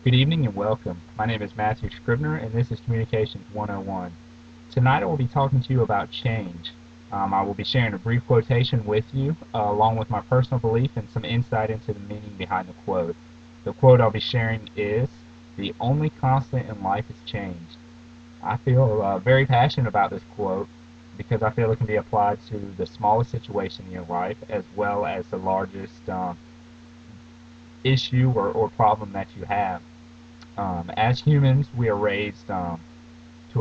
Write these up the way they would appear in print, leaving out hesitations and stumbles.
Good evening and welcome. My name is Matthew Scribner and this is Communications 101. Tonight I will be talking to you about change. I will be sharing a brief quotation with you along with my personal belief and some insight into the meaning behind the quote. The quote I'll be sharing is, "The only constant in life is change." I feel very passionate about this quote because I feel it can be applied to the smallest situation in your life as well as the largest issue or problem that you have. As humans, we are raised to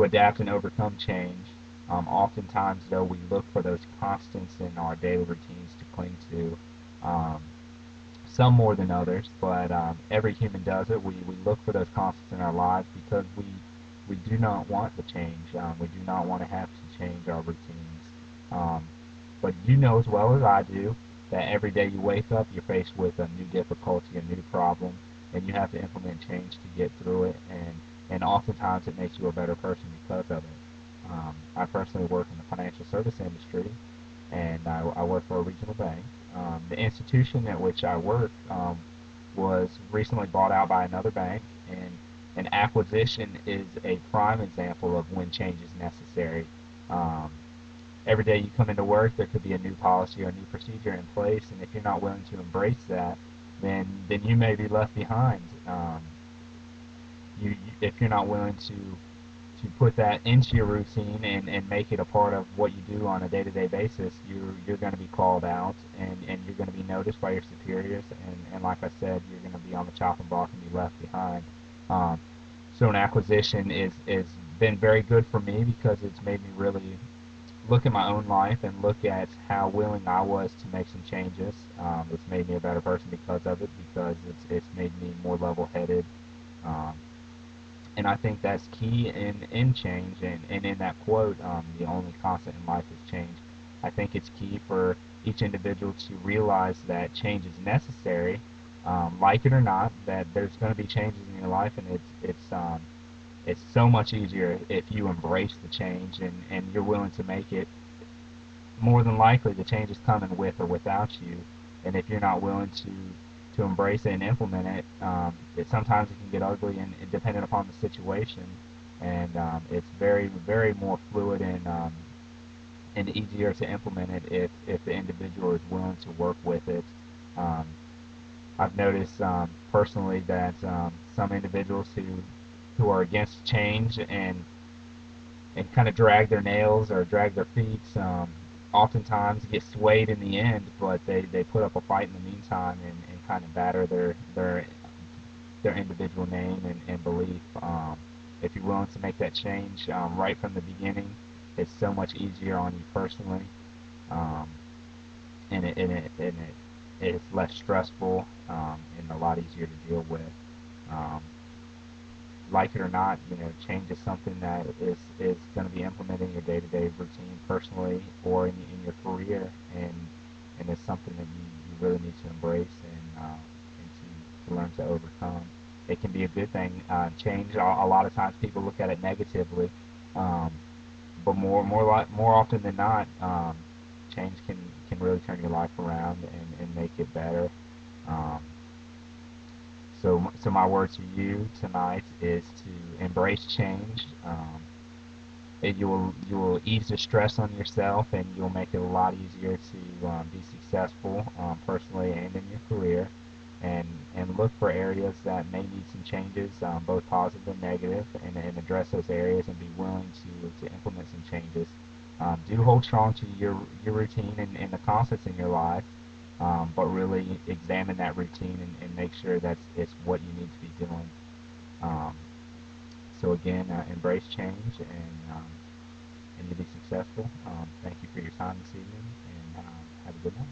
adapt and overcome change. Oftentimes, though, we look for those constants in our daily routines to cling to, um, some more than others, but every human does it. We look for those constants in our lives because we do not want the change. We do not want to have to change our routines. Um, but you know as well as I do that every day you wake up, you're faced with a new difficulty, a new problem, and you have to implement change to get through it. And oftentimes it makes you a better person because of it. I personally work in the financial service industry, and I work for a regional bank. The institution at which I work was recently bought out by another bank, and an acquisition is a prime example of when change is necessary. Um, every day you come into work, there could be a new policy or a new procedure in place, and if you're not willing to embrace that, then you may be left behind. If you're not willing to put that into your routine and make it a part of what you do on a day-to-day basis, you're going to be called out and you're going to be noticed by your superiors, and like I said, you're going to be on the chopping block and be left behind. Um, so an acquisition is been very good for me because it's made me really look at my own life and look at how willing I was to make some changes. It's made me a better person because of it, because it's made me more level-headed. Um, and I think that's key in change, and in that quote, the only constant in life is change. I think it's key for each individual to realize that change is necessary, like it or not, that there's going to be changes in your life, and it's so much easier if you embrace the change and you're willing to make it. More than likely, the change is coming with or without you, and if you're not willing to embrace it and implement it, sometimes it can get ugly and dependent upon the situation, and it's very more fluid and easier to implement it if the individual is willing to work with it. Um, I've noticed personally that some individuals who are against change and kind of drag their nails or drag their feet, oftentimes get swayed in the end, but they put up a fight in the meantime and kind of batter their individual name and belief. If you're willing to make that change right from the beginning, it's so much easier on you personally, um, and it's less stressful and a lot easier to deal with. Um, like it or not, change is something that is going to be implemented in your day-to-day routine personally or in your career, and it's something that you really need to embrace and to learn to overcome. It can be a good thing. Change, a lot of times people look at it negatively, um, but more often than not, change can really turn your life around and make it better. Um, so my word to you tonight is to embrace change. You will ease the stress on yourself, and you'll make it a lot easier to be successful personally and in your career. And look for areas that may need some changes, both positive and negative, and address those areas and be willing to implement some changes. Do hold strong to your routine and the concepts in your life, but really examine that routine and make sure that it's what you need to be doing. Um, so again, embrace change and you'll be successful. Thank you for your time this evening, and have a good night.